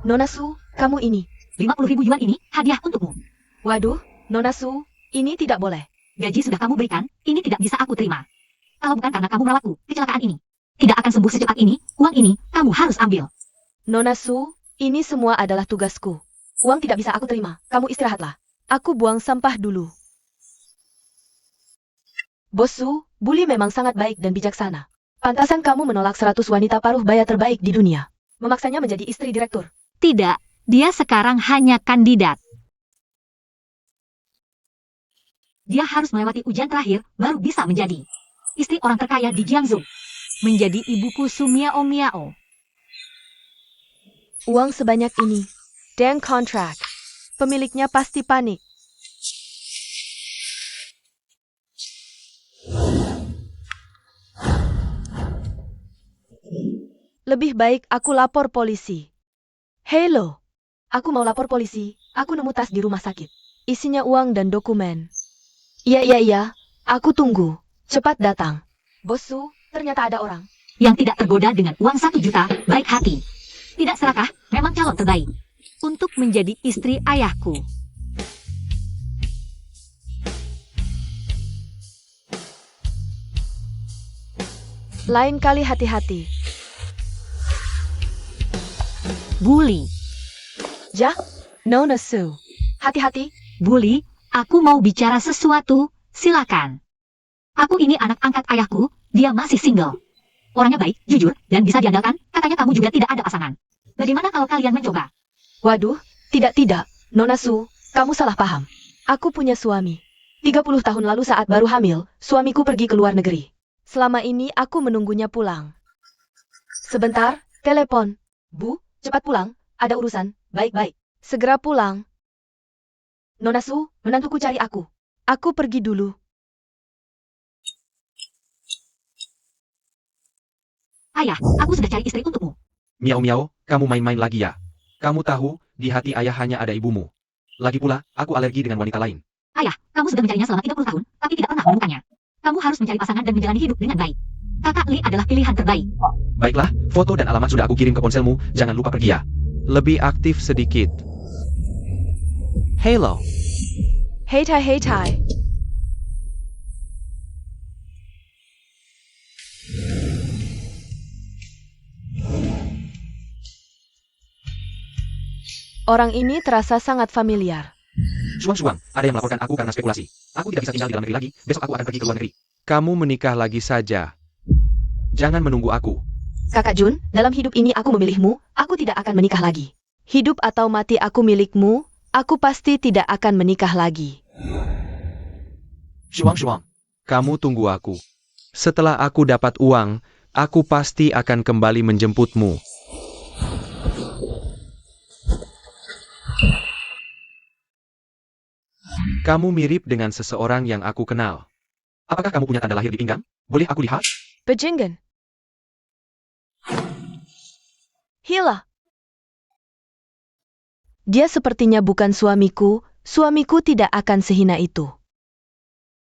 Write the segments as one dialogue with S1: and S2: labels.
S1: Nona Su, kamu ini.
S2: 50.000 yuan ini hadiah untukmu.
S1: Waduh, Nona Su, ini tidak boleh.
S2: Gaji sudah kamu berikan, ini tidak bisa aku terima. Kalau bukan karena kamu merawatku, kecelakaan ini tidak akan sembuh secepat ini. Uang ini kamu harus ambil.
S1: Nona Su, ini semua adalah tugasku. Uang tidak bisa aku terima. Kamu istirahatlah. Aku buang sampah dulu. Bos Su, Bully memang sangat baik dan bijaksana. Pantasan kamu menolak 100 wanita paruh baya terbaik di dunia. Memaksanya menjadi istri direktur.
S2: Tidak, dia sekarang hanya kandidat. Dia harus melewati ujian terakhir, baru bisa menjadi istri orang terkaya di Jiangsu. Menjadi ibuku Sumiao Miao.
S1: Uang sebanyak ini. Dan kontrak. Pemiliknya pasti panik. Lebih baik aku lapor polisi. Halo. Aku mau lapor polisi. Aku nemu tas di rumah sakit. Isinya uang dan dokumen. Iya. Aku tunggu. Cepat datang. Bos Su, ternyata ada orang
S2: yang tidak tergoda dengan uang 1 juta, baik hati. Tidak serakah, memang calon terbaik untuk menjadi istri ayahku.
S1: Lain kali hati-hati.
S2: Bully.
S1: Nona Su. Hati-hati.
S2: Bully, aku mau bicara sesuatu, silakan. Aku ini anak angkat ayahku, dia masih single. Orangnya baik, jujur, dan bisa diandalkan, katanya kamu juga tidak ada pasangan. Bagaimana kalau kalian mencoba?
S1: Waduh, tidak. Nona Su, kamu salah paham. Aku punya suami. 30 tahun lalu saat baru hamil, suamiku pergi ke luar negeri. Selama ini aku menunggunya pulang. Sebentar, telepon. Bu, cepat pulang, ada urusan. Baik. Segera pulang. Nona Su, menantuku cari aku. Aku pergi dulu.
S2: Ayah, aku sudah cari istri untukmu.
S3: Miao, kamu main-main lagi ya? Kamu tahu, di hati ayah hanya ada ibumu. Lagi pula, aku alergi dengan wanita lain.
S2: Ayah, kamu sudah mencarinya selama 30 tahun, tapi tidak pernah menemukannya. Kamu harus mencari pasangan dan menjalani hidup dengan baik. Kakak Li adalah pilihan terbaik.
S3: Baiklah, foto dan alamat sudah aku kirim ke ponselmu, jangan lupa pergi ya.
S4: Lebih aktif sedikit. Halo.
S1: Hey Tai. Orang ini terasa sangat familiar.
S3: Suang, ada yang melaporkan aku karena spekulasi. Aku tidak bisa tinggal di dalam negeri lagi, besok aku akan pergi ke luar negeri.
S4: Kamu menikah lagi saja. Jangan menunggu aku.
S1: Kakak Jun, dalam hidup ini aku memilihmu, aku tidak akan menikah lagi. Hidup atau mati aku milikmu, aku pasti tidak akan menikah lagi.
S3: Suang.
S4: Kamu tunggu aku. Setelah aku dapat uang, aku pasti akan kembali menjemputmu. Kamu mirip dengan seseorang yang aku kenal.
S3: Apakah kamu punya tanda lahir di pinggang? Boleh aku lihat?
S1: Bajingan. Hila. Dia sepertinya bukan suamiku tidak akan sehina itu.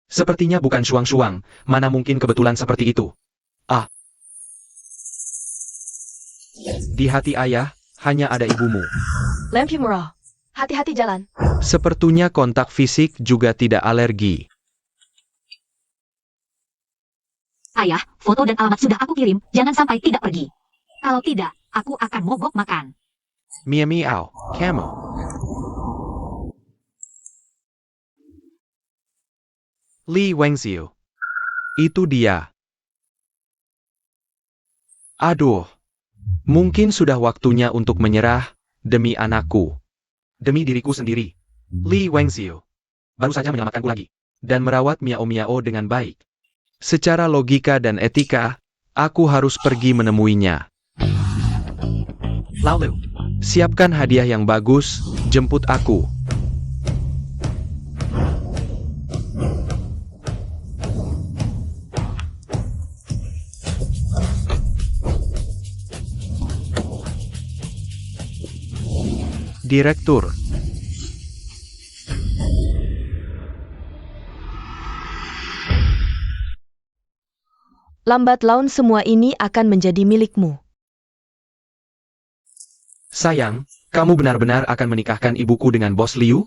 S3: Sepertinya bukan Suang, mana mungkin kebetulan seperti itu.
S4: Di hati ayah, hanya ada ibumu.
S1: Lampu merah. Hati-hati jalan.
S4: Sepertinya kontak fisik juga tidak alergi.
S2: Ayah, foto dan alamat sudah aku kirim, jangan sampai tidak pergi. Kalau tidak, aku akan mogok makan.
S4: Miao, kamu. Li Wengxiu. Itu dia. Aduh. Mungkin sudah waktunya untuk menyerah, demi anakku.
S3: Demi diriku sendiri.
S4: Li Wengxiu.
S3: Baru saja menyelamatkanku lagi.
S4: Dan merawat Miao dengan baik. Secara logika dan etika, aku harus pergi menemuinya.
S3: Lalu,
S4: Siapkan hadiah yang bagus, jemput aku. Direktur.
S1: Lambat laun semua ini akan menjadi milikmu.
S3: Sayang, kamu benar-benar akan menikahkan ibuku dengan Bos Liu?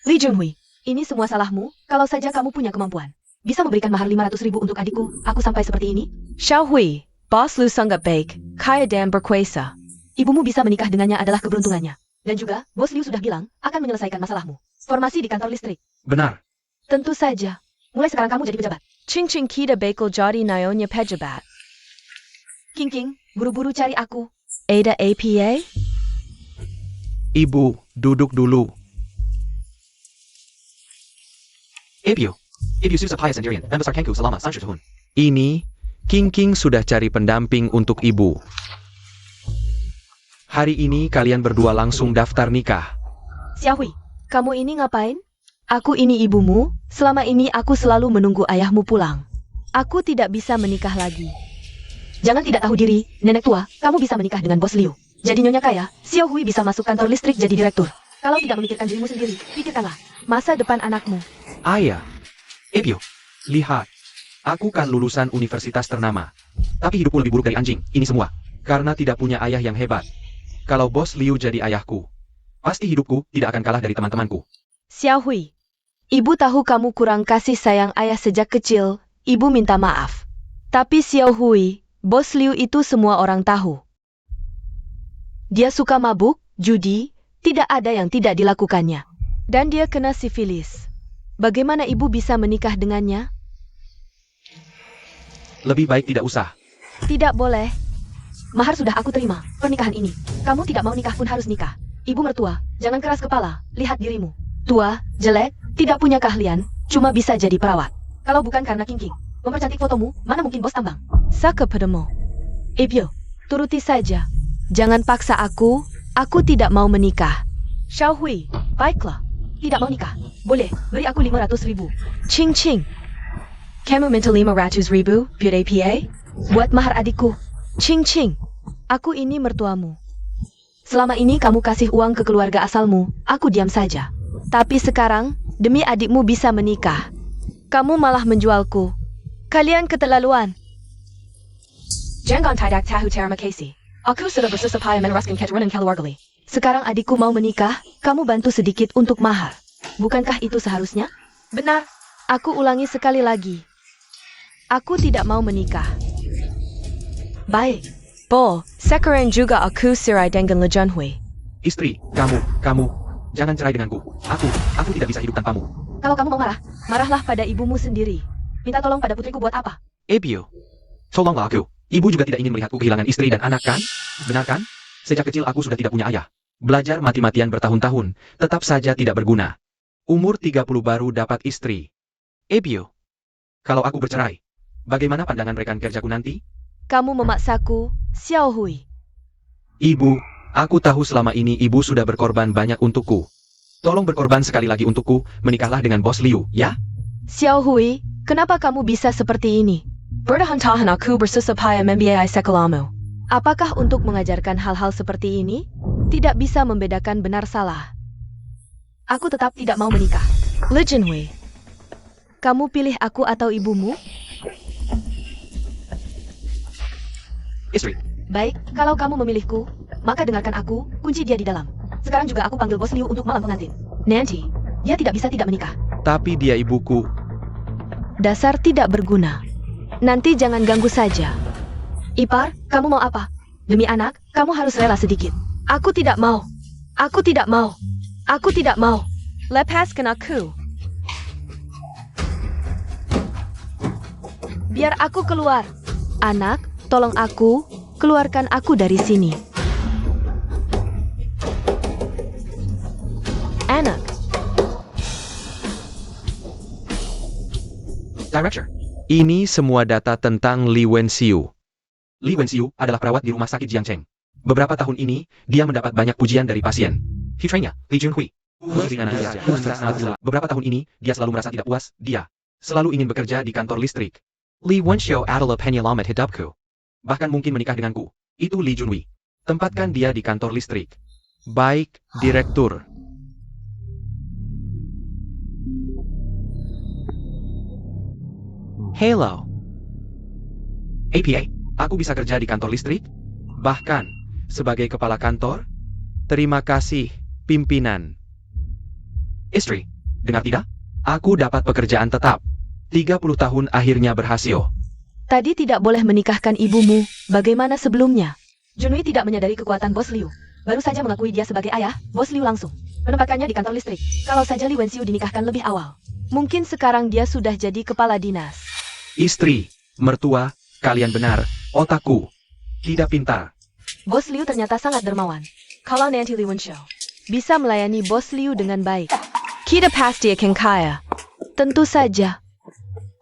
S1: Li Junhui, ini semua salahmu, kalau saja kamu punya kemampuan. Bisa memberikan mahar 500.000 untuk adikku, aku sampai seperti ini? Xiao Hui, Bos Liu sangat baik, kaya dan berkuasa. Ibumu bisa menikah dengannya adalah keberuntungannya. Dan juga, Bos Liu sudah bilang, akan menyelesaikan masalahmu. Formasi di kantor listrik.
S3: Benar.
S1: Tentu saja. Mulai sekarang kamu jadi pejabat. Cing kita bakal jadi nyonya pejabat. King, buru-buru cari aku. Ada APA?
S4: Ibu, duduk dulu.
S3: Ibu susah payah sendirian, dan besarkanku selama 30 tahun.
S4: Ini, King sudah cari pendamping untuk ibu. Hari ini kalian berdua langsung daftar nikah.
S1: Xiaohui, kamu ini ngapain? Aku ini ibumu, selama ini aku selalu menunggu ayahmu pulang. Aku tidak bisa menikah lagi. Jangan tidak tahu diri, nenek tua, kamu bisa menikah dengan Bos Liu. Jadi nyonya kaya, Xiaohui bisa masuk kantor listrik jadi direktur. Kalau tidak memikirkan dirimu sendiri, pikirkanlah masa depan anakmu.
S4: Ayah,
S3: Ibu, lihat. Aku kan lulusan universitas ternama. Tapi hidupku lebih buruk dari anjing, ini semua. Karena tidak punya ayah yang hebat. Kalau Bos Liu jadi ayahku, pasti hidupku tidak akan kalah dari teman-temanku.
S1: Xiaohui, ibu tahu kamu kurang kasih sayang ayah sejak kecil, ibu minta maaf. Tapi Xiaohui, Bos Liu itu semua orang tahu. Dia suka mabuk, judi, tidak ada yang tidak dilakukannya. Dan dia kena sifilis. Bagaimana ibu bisa menikah dengannya?
S3: Lebih baik tidak usah.
S1: Tidak boleh. Mahar sudah aku terima, pernikahan ini. Kamu tidak mau nikah pun harus nikah. Ibu mertua, jangan keras kepala, lihat dirimu. Tua, jelek, tidak punya keahlian, cuma bisa jadi perawat. Kalau bukan karena King, mempercantik fotomu, mana mungkin bos tambang? Saka padamu. Ibyo, turuti saja. Jangan paksa aku tidak mau menikah. Xiaohui, baiklah. Tidak mau nikah. Boleh, beri aku 500.000. Cing. Kamu minta 500.000, buat APA? Buat mahar adikku. Cing. Aku ini mertuamu. Selama ini kamu kasih uang ke keluarga asalmu, aku diam saja. Tapi sekarang, demi adikmu bisa menikah. Kamu malah menjualku. Kalian keterlaluan. Jangan tidak tahu terima kasih. Aku sudah bersusah payah meneruskan keturunan keluarga. Sekarang adikku mau menikah, kamu bantu sedikit untuk mahar. Bukankah itu seharusnya? Benar. Aku ulangi sekali lagi. Aku tidak mau menikah. Baik. Bo, sekarang juga aku cerai dengan Le Junhui.
S3: Istri, kamu, jangan cerai denganku. Aku tidak bisa hidup tanpamu.
S1: Kalau kamu mau marah, marahlah pada ibumu sendiri. Minta tolong pada putriku buat apa?
S3: Ibu, tolonglah aku. Ibu juga tidak ingin melihatku kehilangan istri dan anak kan? Benar kan? Sejak kecil aku sudah tidak punya ayah. Belajar mati-matian bertahun-tahun, tetap saja tidak berguna. Umur 30 baru dapat istri. Ibu, kalau aku bercerai, bagaimana pandangan rekan kerjaku nanti?
S1: Kamu memaksaku, Xiaohui.
S3: Ibu, aku tahu selama ini ibu sudah berkorban banyak untukku. Tolong berkorban sekali lagi untukku, menikahlah dengan Bos Liu, ya?
S1: Xiaohui, kenapa kamu bisa seperti ini? Bertahan-tahan aku bersusah payah membiayai sekolahmu. Apakah untuk mengajarkan hal-hal seperti ini? Tidak bisa membedakan benar salah. Aku tetap tidak mau menikah. Le Junhui, kamu pilih aku atau ibumu?
S3: Istri,
S1: Baik, kalau kamu memilihku, maka dengarkan aku, kunci dia di dalam. Sekarang juga aku panggil Bos Liu untuk malam pengantin. Nanti, dia tidak bisa tidak menikah.
S4: tapi dia ibuku.
S1: Dasar tidak berguna. Nanti jangan ganggu saja. Ipar, kamu mau apa? Demi anak, kamu harus rela sedikit. Aku tidak mau. Aku tidak mau. Aku tidak mau. Lepaskan aku. Biar aku keluar. Anak, tolong aku, keluarkan aku dari sini. Anak.
S3: Director,
S4: Ini semua data tentang Li Wenxiu.
S3: Li Wenxiu adalah perawat di rumah sakit Jiangcheng. Beberapa tahun ini, dia mendapat banyak pujian dari pasien. Fitranya, Li Junhui. Beberapa tahun ini, dia selalu merasa tidak puas. Dia selalu ingin bekerja di kantor listrik. Li Wenxiu adalah penyelamat hidupku. Bahkan mungkin menikah denganku. Itu Li Junhui. Tempatkan dia di kantor listrik.
S4: Baik, Direktur. Hello.
S3: APA, aku bisa kerja di kantor listrik?
S4: Bahkan, sebagai kepala kantor? Terima kasih, pimpinan.
S3: Istri, dengar tidak? Aku dapat pekerjaan tetap. 30 tahun akhirnya berhasil.
S1: Tadi tidak boleh menikahkan ibumu, bagaimana sebelumnya? Junwei tidak menyadari kekuatan Bos Liu. Baru saja mengakui dia sebagai ayah, Bos Liu langsung menempatkannya di kantor listrik. Kalau saja Li Wenxiu dinikahkan lebih awal, mungkin sekarang dia sudah jadi kepala dinas.
S3: Istri, mertua, kalian benar, otakku tidak pintar.
S1: Bos Liu ternyata sangat dermawan. Kalau nanti Li Wenxiu bisa melayani Bos Liu dengan baik, kita pasti akan kaya. Tentu saja.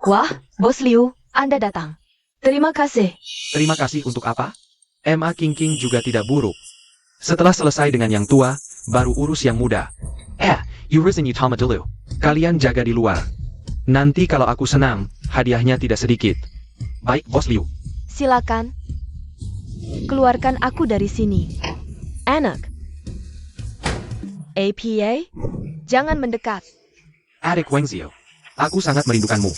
S1: Wah, Bos Liu, Anda datang. Terima kasih.
S3: Terima kasih untuk apa? Ma King juga tidak buruk. Setelah selesai dengan yang tua, baru urus yang muda. Urus and Utama dulu. Kalian jaga di luar. Nanti kalau aku senang, hadiahnya tidak sedikit. Baik, Bos Liu.
S1: Silakan. Keluarkan aku dari sini. Anak. APA, jangan mendekat.
S3: Adik Wenxiu, aku sangat merindukanmu.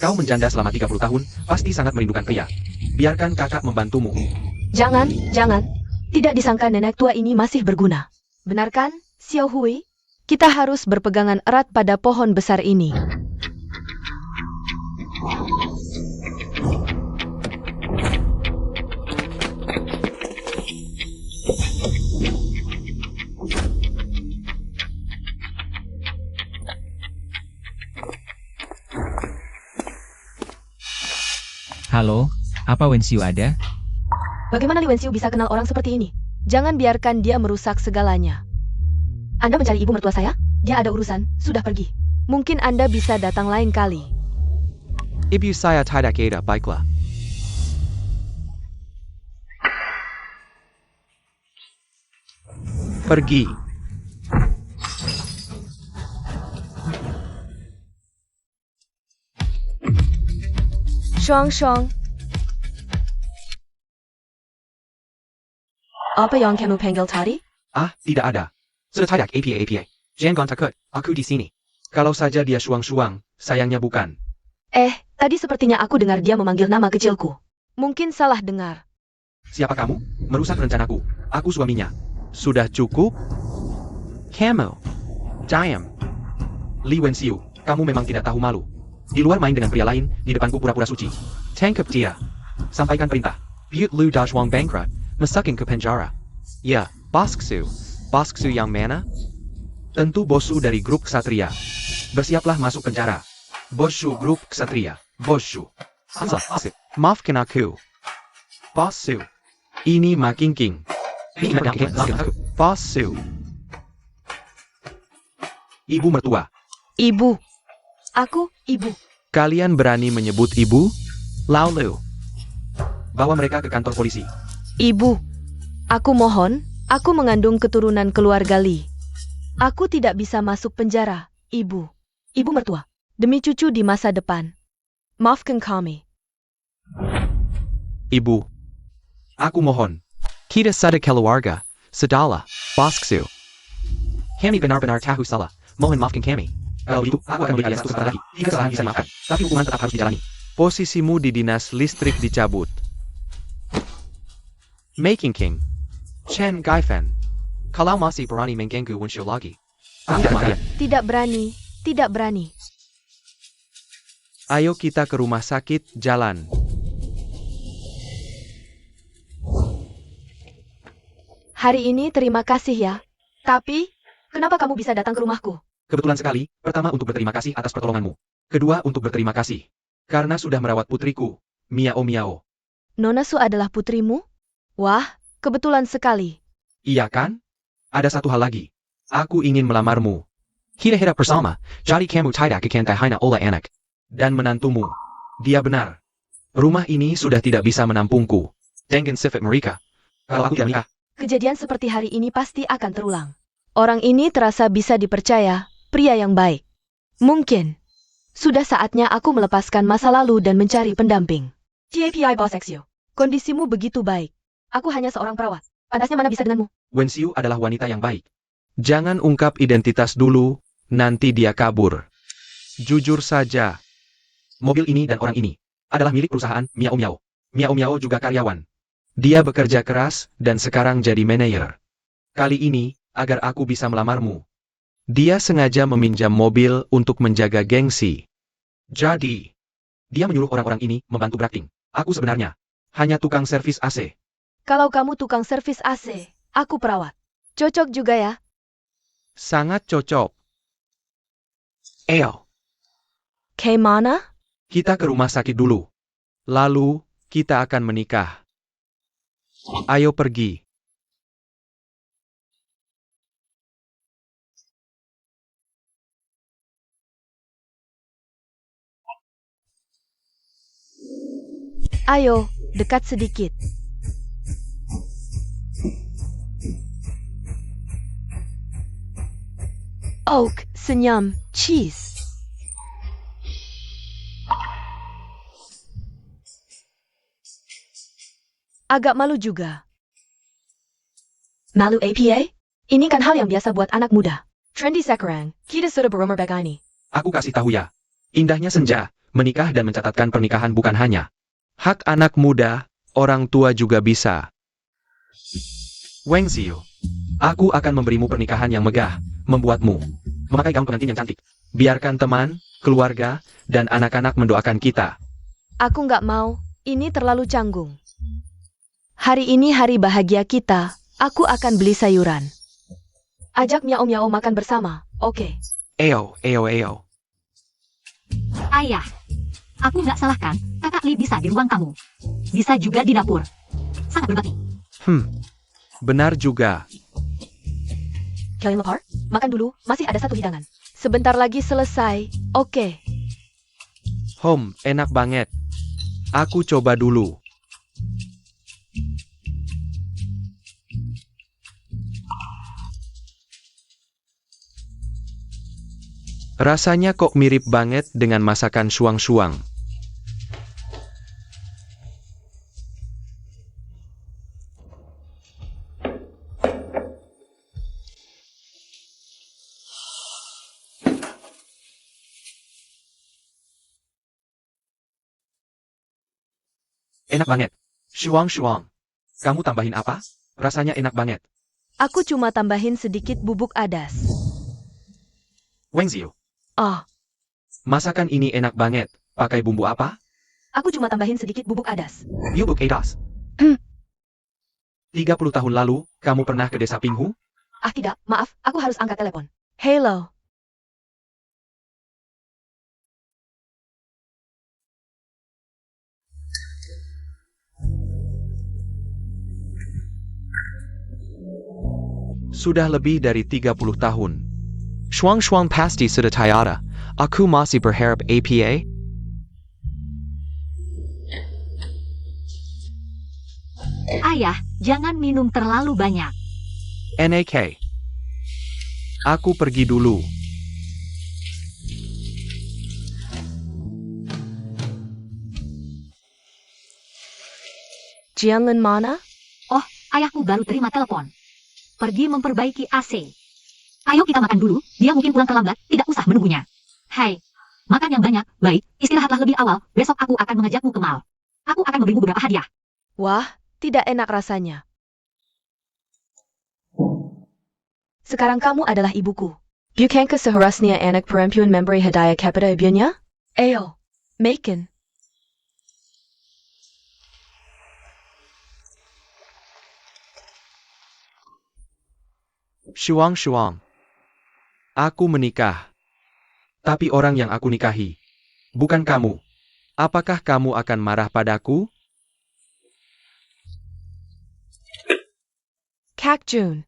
S3: Kau menjanda selama 30 tahun, pasti sangat merindukan pria. Biarkan kakak membantumu.
S1: Jangan. Tidak disangka nenek tua ini masih berguna. Benar kan, Xiao Hui? Kita harus berpegangan erat pada pohon besar ini.
S5: Halo, apa Wenxiu ada?
S1: Bagaimana Li Wenxiu bisa kenal orang seperti ini? Jangan biarkan dia merusak segalanya. Anda mencari ibu mertua saya? Dia ada urusan, sudah pergi. Mungkin Anda bisa datang lain kali.
S4: Ibu saya tidak ada, baiklah. Pergi.
S1: Shong. Apa yang kamu panggil tadi?
S3: Tidak ada. Sudah tidak APA. Jangan takut, aku di sini. Kalau saja dia suang-suang, sayangnya bukan.
S1: Tadi sepertinya aku dengar dia memanggil nama kecilku. Mungkin salah dengar.
S3: Siapa kamu? Merusak rencanaku. Aku suaminya.
S4: Sudah cukup? Kamu. Diam.
S3: Li Wenxiu, kamu memang tidak tahu malu. Di luar main dengan pria lain, di depanku pura-pura suci.
S4: Tangkap dia.
S3: Sampaikan perintah.
S4: Buat Lu Dajwang bankrupt. Masukin ke penjara. Ya, Bosksu. Bosksu yang mana?
S3: Tentu Bossu dari grup Ksatria. Bersiaplah masuk penjara. Bossu grup Ksatria. Bossu.
S4: Maafkan aku.
S3: Bossu. Ini Ma King.
S4: Bossu.
S3: Ibu mertua.
S1: Ibu. Aku, ibu.
S4: Kalian berani menyebut ibu? Lalu.
S3: Bawa mereka ke kantor polisi.
S1: Ibu. Aku mohon, aku mengandung keturunan keluarga Li. Aku tidak bisa masuk penjara, ibu. Ibu mertua. Demi cucu di masa depan. Maafkan kami.
S4: Ibu.
S3: Aku mohon.
S4: Kita sada keluarga. Sadalah. Bosksu.
S3: Kami benar-benar tahu salah. Mohon maafkan kami. Kalau begitu, aku akan beri kalian satu kesempatan lagi. Jika kesalahan bisa dimaafkan, tapi hukuman tetap harus dijalani.
S4: Posisimu di dinas listrik dicabut. Making King. Chen Gaifan. Kalau masih berani mengganggu Wenxiu lagi.
S1: Tidak berani.
S4: Ayo kita ke rumah sakit, jalan.
S1: Hari ini terima kasih ya. Tapi, kenapa kamu bisa datang ke rumahku?
S3: Kebetulan sekali, pertama untuk berterima kasih atas pertolonganmu. Kedua untuk berterima kasih. Karena sudah merawat putriku, Miao.
S1: Nona Su adalah putrimu? Wah, kebetulan sekali.
S3: Iya kan? Ada satu hal lagi. Aku ingin melamarmu. Kita hidup bersama, jadi kamu tidak akan tahanan oleh anak. Dan menantumu. Dia benar. Rumah ini sudah tidak bisa menampungku. Dengan sifat mereka. Kalau aku tidak menikah.
S1: Kejadian seperti hari ini pasti akan terulang. Orang ini terasa bisa dipercaya, pria yang baik. Mungkin. Sudah saatnya aku melepaskan masa lalu dan mencari pendamping. TAPI Boss Exio. Kondisimu begitu baik. Aku hanya seorang perawat. Pantasnya mana bisa denganmu.
S3: Wen Xiu adalah wanita yang baik.
S4: Jangan ungkap identitas dulu, nanti dia kabur. Jujur saja.
S3: Mobil ini dan orang ini adalah milik perusahaan Miao Miao. Miao Miao juga karyawan.
S4: Dia bekerja keras dan sekarang jadi manajer. Kali ini, agar aku bisa melamarmu. Dia sengaja meminjam mobil untuk menjaga gengsi.
S3: Jadi, dia menyuruh orang-orang ini membantu Brakting. Aku sebenarnya hanya tukang servis AC.
S1: Kalau kamu tukang servis AC, aku perawat. Cocok juga ya.
S4: Sangat cocok.
S3: Eo,
S1: Kayak mana?
S4: Kita ke rumah sakit dulu. Lalu, kita akan menikah. Ayo pergi.
S1: Ayo, dekat sedikit. Oak, senyum, cheese. Agak malu juga. Malu APA? Ini kan hal yang biasa buat anak muda. Trendy sekarang, kita sudah berumur begini.
S3: aku kasih tahu ya. Indahnya senja, menikah dan mencatatkan pernikahan bukan hanya
S4: Hak anak muda, orang tua juga bisa.
S3: Wang Xiu. Aku akan memberimu pernikahan yang megah, membuatmu memakai gaun pengantin yang cantik. Biarkan teman, keluarga, dan anak-anak mendoakan kita.
S1: Aku nggak mau, ini terlalu canggung. Hari ini hari bahagia kita, aku akan beli sayuran. Ajak Miao makan bersama, oke?
S3: Eo.
S2: Ayah, aku nggak salah kan? Kakak Li bisa di ruang tamu. Bisa juga di dapur. Sangat berbakti.
S4: Benar juga.
S1: Kalian lapar? Makan dulu, masih ada satu hidangan. Sebentar lagi selesai, oke?
S4: Enak banget. Aku coba dulu. Rasanya kok mirip banget dengan masakan suang-suang.
S3: Enak banget. Shuang. Kamu tambahin apa? Rasanya enak banget.
S1: Aku cuma tambahin sedikit bubuk adas.
S3: Wang Xiu.
S1: Oh,
S3: Masakan ini enak banget. Pakai bumbu apa?
S1: aku cuma tambahin sedikit bubuk adas.
S3: Bubuk adas. 30 tahun lalu, kamu pernah ke desa Pinghu?
S1: Ah tidak, maaf, aku harus angkat telepon. Hello.
S4: Sudah lebih dari 30 tahun. Shuang pasti sudah tiada. Aku masih berharap APA.
S2: Ayah, jangan minum terlalu banyak.
S4: NAK. Aku pergi dulu.
S1: Jianlin mana?
S2: Oh, ayahku baru terima telepon. Pergi memperbaiki AC. Ayo kita makan dulu, dia mungkin pulang terlambat, tidak usah menunggunya. Hai, makan yang banyak, baik, istirahatlah lebih awal, besok aku akan mengajakmu ke mall. Aku akan memberimu beberapa hadiah.
S1: Wah, tidak enak rasanya. Sekarang kamu adalah ibuku. Bukankah seharusnya anak perempuan memberi hadiah kepada ibunya? Ayo, makan.
S4: Shuang. Aku menikah. Tapi orang yang aku nikahi, bukan kamu. Apakah kamu akan marah padaku?
S1: Kak Jun.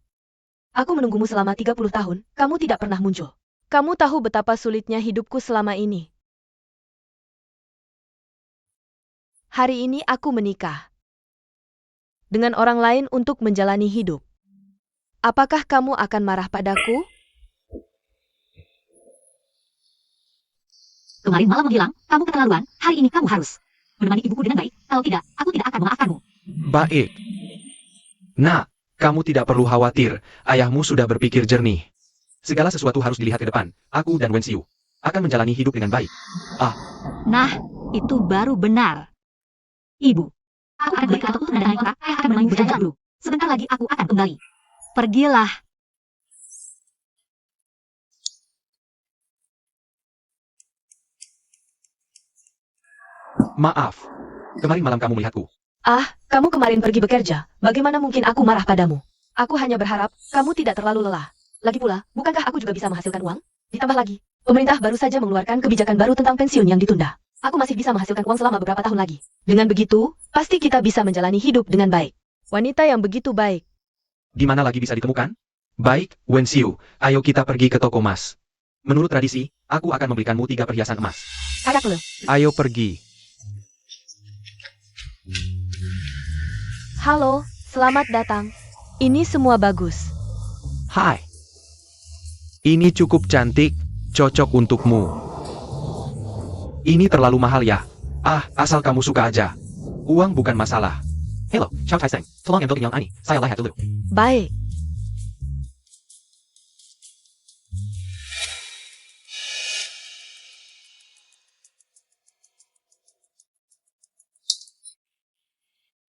S1: Aku menunggumu selama 30 tahun, kamu tidak pernah muncul. Kamu tahu betapa sulitnya hidupku selama ini. Hari ini aku menikah dengan orang lain untuk menjalani hidup. Apakah kamu akan marah padaku?
S2: Kemarin malam menghilang, kamu keterlaluan, hari ini kamu harus menemani ibuku dengan baik, kalau tidak, aku tidak akan memaafkanmu.
S3: Baik. Nak, Kamu tidak perlu khawatir, ayahmu sudah berpikir jernih. Segala sesuatu harus dilihat ke depan. Aku dan Wen Xiu akan menjalani hidup dengan baik.
S2: Nah, itu baru benar. Ibu, aku akan balik ke kantorku untuk menandatangani kontrak. Ayah akan menemani berjanji dulu. Sebentar lagi aku akan kembali. Pergilah.
S3: Maaf. Kemarin malam kamu melihatku.
S1: Kamu kemarin pergi bekerja. Bagaimana mungkin aku marah padamu? Aku hanya berharap kamu tidak terlalu lelah. Lagi pula, bukankah aku juga bisa menghasilkan uang? Ditambah lagi, pemerintah baru saja mengeluarkan kebijakan baru tentang pensiun yang ditunda. Aku masih bisa menghasilkan uang selama beberapa tahun lagi. Dengan begitu, pasti kita bisa menjalani hidup dengan baik. Wanita yang begitu baik.
S3: Di mana lagi bisa ditemukan? Baik, Wen Xiu, ayo kita pergi ke toko emas. Menurut tradisi, aku akan memberikanmu 3 perhiasan emas.
S1: Kakak Le.
S4: Ayo pergi.
S1: Halo, selamat datang. Ini semua bagus.
S4: Hai. Ini cukup cantik, cocok untukmu.
S3: Ini terlalu mahal ya. Asal kamu suka aja. Uang bukan masalah. Hello, Chow Tai Seng. Tolong ambil kenyang ani. Saya lihat dulu.
S1: Baik.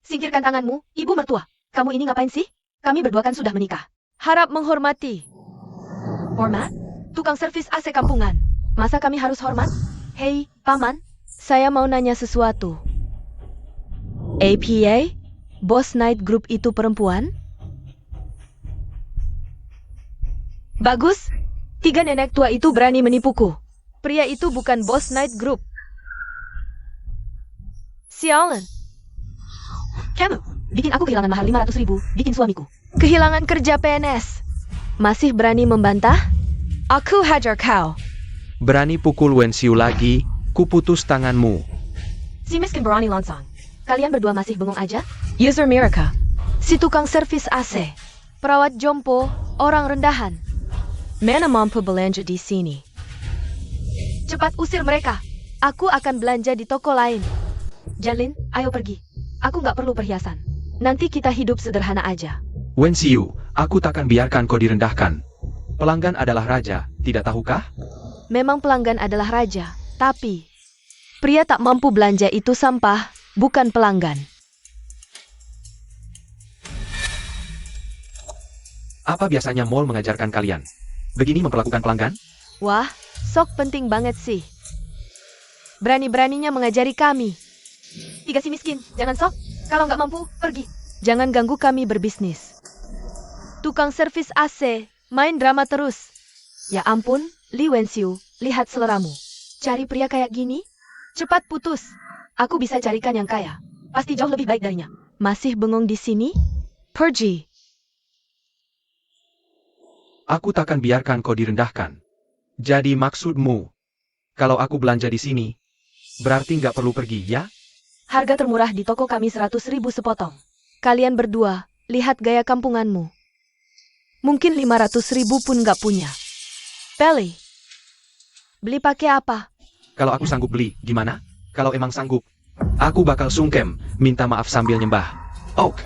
S1: Singkirkan tanganmu, ibu mertua. Kamu ini ngapain sih? Kami berdua kan sudah menikah. Harap menghormati. Hormat? Tukang servis AC kampungan. Masa kami harus hormat? Hei, paman. Saya mau nanya sesuatu. APA? Boss Night Group itu perempuan? Bagus. 3 nenek tua itu berani menipuku. Pria itu bukan Boss Night Group. Sialan. Kamu, bikin aku kehilangan mahar 500.000, bikin suamiku kehilangan kerja PNS. Masih berani membantah? Aku hajar kau.
S4: Berani pukul Wen Xiu lagi, kuputus tanganmu.
S1: Si miskin berani longsong. Kalian berdua masih bengong aja? User Miraka. Si tukang servis AC. Perawat jompo, orang rendahan. Mana mampu belanja di sini? Cepat usir mereka. Aku akan belanja di toko lain. Janlin, ayo pergi. Aku nggak perlu perhiasan. Nanti kita hidup sederhana aja.
S3: Wen Xiu, aku takkan biarkan kau direndahkan. Pelanggan adalah raja, tidak tahukah?
S1: Memang pelanggan adalah raja, tapi pria tak mampu belanja itu sampah, bukan pelanggan.
S3: Apa biasanya mall mengajarkan kalian? Begini memperlakukan pelanggan?
S1: Wah, sok penting banget sih. Berani-beraninya mengajari kami. 3 si miskin, jangan sok. Kalau nggak mampu, pergi. Jangan ganggu kami berbisnis. Tukang servis AC, main drama terus. Ya ampun, Li Wenxiu, lihat seleramu. Cari pria kayak gini? Cepat putus. Aku bisa carikan yang kaya. Pasti jauh lebih baik darinya. Masih bengong di sini? Pergi.
S3: Aku takkan biarkan kau direndahkan. Jadi maksudmu, kalau aku belanja di sini, berarti nggak perlu pergi, ya?
S1: Harga termurah di toko kami 100.000 sepotong. Kalian berdua, lihat gaya kampunganmu. Mungkin 500.000 pun nggak punya. Peli, beli pakai apa?
S3: Kalau aku sanggup beli, gimana? Kalau emang sanggup, aku bakal sungkem, minta maaf sambil nyembah. Oh,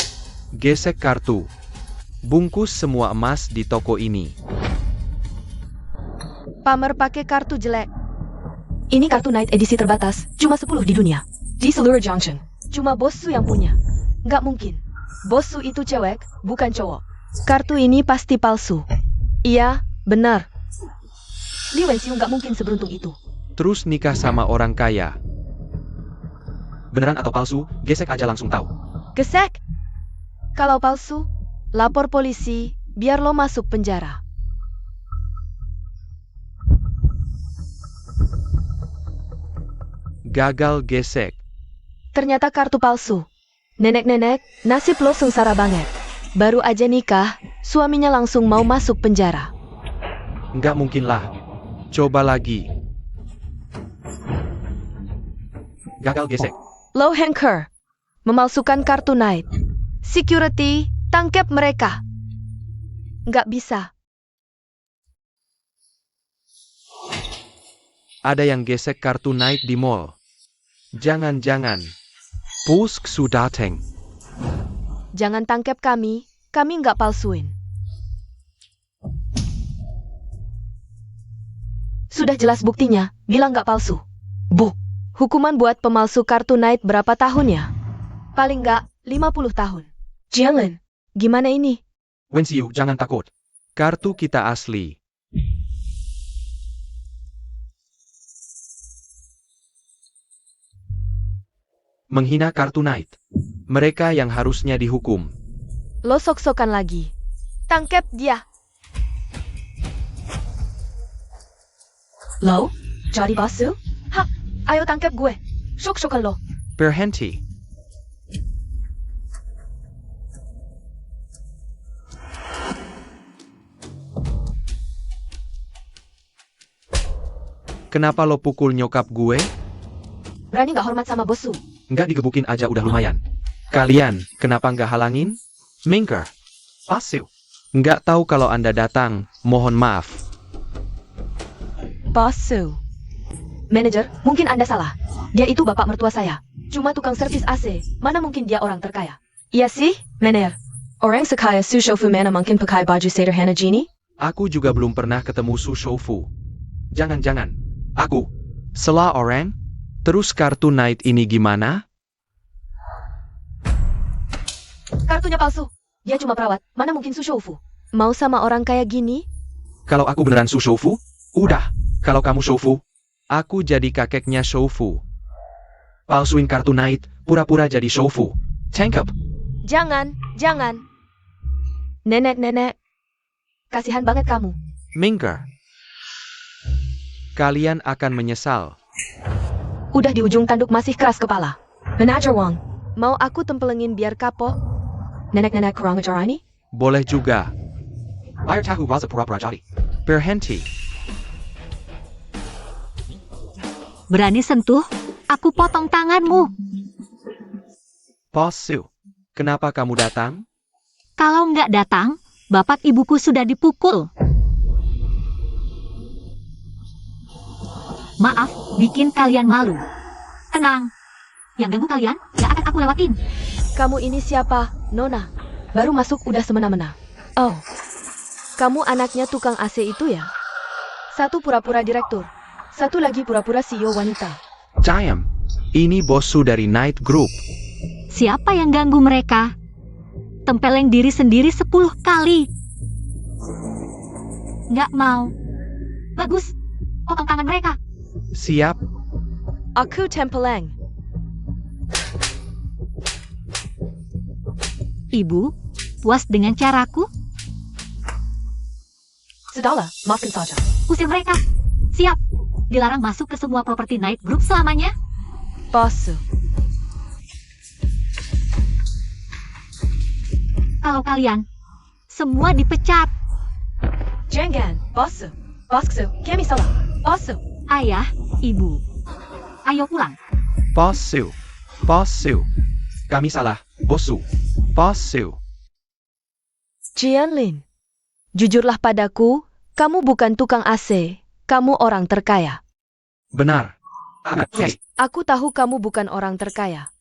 S4: Gesek kartu. Bungkus semua emas di toko ini.
S1: Pamer pakai kartu jelek. Ini kartu Night edisi terbatas, cuma 10 di dunia. Di seluruh Junction. Cuma Bos Su yang punya. Nggak mungkin. Bos Su itu cewek, bukan cowok. Kartu ini pasti palsu. Iya, benar. Li Wenxiu nggak mungkin seberuntung itu.
S4: Terus nikah sama orang kaya.
S3: Beneran atau palsu, gesek aja langsung tahu.
S1: Gesek. Kalau palsu, lapor polisi, biar lo masuk penjara.
S4: Gagal gesek.
S1: Ternyata kartu palsu. Nenek-nenek, nasib lo sengsara banget. Baru aja nikah, suaminya langsung mau masuk penjara.
S3: Nggak mungkin lah.
S4: Coba lagi.
S3: Gagal gesek.
S1: Low Hanker. Memalsukan kartu Night. Security, tangkap mereka. Nggak bisa.
S4: Ada yang gesek kartu Night di mall. Jangan-jangan. Pusk su dateng.
S1: Jangan tangkap kami, Kami nggak palsuin. Sudah jelas buktinya, bilang nggak palsu. Bu, hukuman buat pemalsu kartu Night berapa tahun ya? Paling nggak 50 tahun. Jianlin, gimana ini?
S3: Wenxiu, jangan takut.
S4: Kartu kita asli. Menghina kartu Night. Mereka yang harusnya dihukum.
S1: Lo sok-sokan lagi. Tangkep dia. Lo? Jadi palsu? Hah, ayo tangkep gue. Sok-sokan lo.
S4: Berhenti. Kenapa lo pukul nyokap gue?
S1: Berani nggak hormat sama bossu?
S3: Nggak digebukin aja udah lumayan.
S4: Kalian, kenapa nggak halangin? Minker.
S3: Palsu.
S4: Nggak tahu kalau Anda datang, mohon maaf.
S1: Bossu. Manajer, mungkin Anda salah. Dia itu bapak mertua saya. Cuma tukang servis AC. Mana mungkin dia orang terkaya? Iya sih, manajer. Orang sekaya Su Shoufu mana mungkin pakai baju sederhana gini?
S4: Aku juga belum pernah ketemu Su Shoufu.
S3: Jangan-jangan. Aku.
S4: Salah orang? Terus kartu Night ini gimana?
S1: Kartunya palsu. Dia cuma perawat. Mana mungkin Su Shoufu? Mau sama orang kayak gini?
S3: Kalau aku beneran Su Shoufu, udah. Kalau kamu Shoufu,
S4: Aku jadi kakeknya Shoufu.
S3: palsuin kartu Night, pura-pura jadi Shoufu. Tangkap.
S1: Jangan, jangan. Nenek-nenek. Kasihan banget kamu.
S4: Minker. Kalian akan menyesal.
S1: Udah di ujung tanduk masih keras kepala. Manajer Wang, mau aku tempelengin biar kapok? Nenek-nenek kurang ajar ini?
S4: Boleh juga.
S3: Air tahu rasa pura-pura jadi.
S4: Berhenti.
S2: Berani sentuh? Aku potong tanganmu.
S4: Palsu. Kenapa kamu datang?
S2: Kalau nggak datang, bapak ibuku sudah dipukul. Maaf, bikin kalian malu. Tenang. Yang ganggu kalian, nggak akan aku lewatin.
S1: Kamu ini siapa, Nona? Baru masuk udah semena-mena. Oh, kamu anaknya tukang AC itu ya? Satu pura-pura direktur, satu lagi pura-pura CEO wanita.
S4: Diam. Ini bossu dari Night Group.
S2: Siapa yang ganggu mereka? Tempeleng diri sendiri 10 kali. Nggak mau. Bagus. Potong tangan mereka.
S4: Siap.
S1: Aku tempeleng.
S2: Ibu, puas dengan caraku?
S1: Sudahlah, maafkan saja.
S2: Usir mereka. Siap. Dilarang masuk ke semua properti Night Group selamanya.
S1: Boss.
S2: Kalau kalian semua dipecat.
S1: Jangan, boss. Boss, kami salah. Boss.
S2: Ayah, ibu. Ayo pulang.
S4: Palsu. Palsu.
S3: Kami salah, bossu.
S4: Palsu.
S1: Jianlin, jujurlah padaku, kamu bukan tukang AC, kamu orang terkaya.
S3: Benar. Hey.
S1: Aku tahu kamu bukan orang terkaya.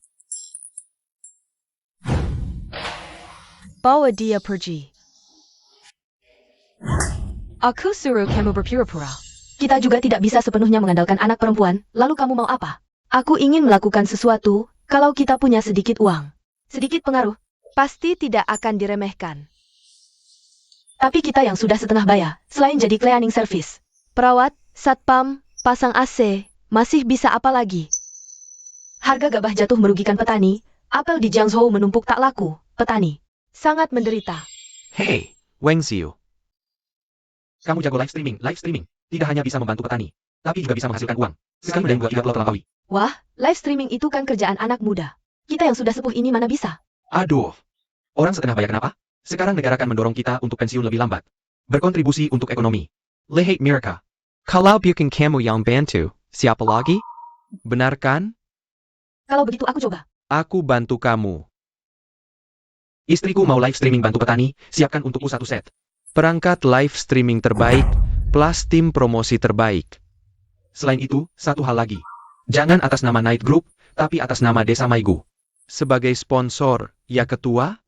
S1: Bawa dia pergi. Aku suruh kamu berpura-pura. Kita juga tidak bisa sepenuhnya mengandalkan anak perempuan, lalu kamu mau apa? Aku ingin melakukan sesuatu, kalau kita punya sedikit uang. Sedikit pengaruh, pasti tidak akan diremehkan. Tapi kita yang sudah setengah bayar, selain jadi cleaning service, perawat, satpam, pasang AC, masih bisa apa lagi? Harga gabah jatuh merugikan petani, apel di Jiangzhou menumpuk tak laku, petani sangat menderita.
S3: Hey,
S4: Wenxiu.
S3: kamu jago live streaming. Tidak hanya bisa membantu petani, tapi juga bisa menghasilkan uang. Sekali dan buat juga terlampaui.
S1: Wah, live streaming itu kan kerjaan anak muda. Kita yang sudah sepuh ini mana bisa?
S3: Aduh. Orang setengah bayar kenapa? Sekarang negara akan mendorong kita untuk pensiun lebih lambat. Berkontribusi untuk ekonomi. Lihat mereka.
S4: Kalau bukan kamu yang bantu, siapa lagi? Benar kan?
S1: Kalau begitu aku coba.
S4: Aku bantu kamu.
S3: Istriku mau live streaming bantu petani, siapkan untukku satu set.
S4: Perangkat live streaming terbaik, plus tim promosi terbaik.
S3: Selain itu, satu hal lagi. Jangan atas nama Night Group, tapi atas nama Desa Maigu.
S4: Sebagai sponsor, ya ketua?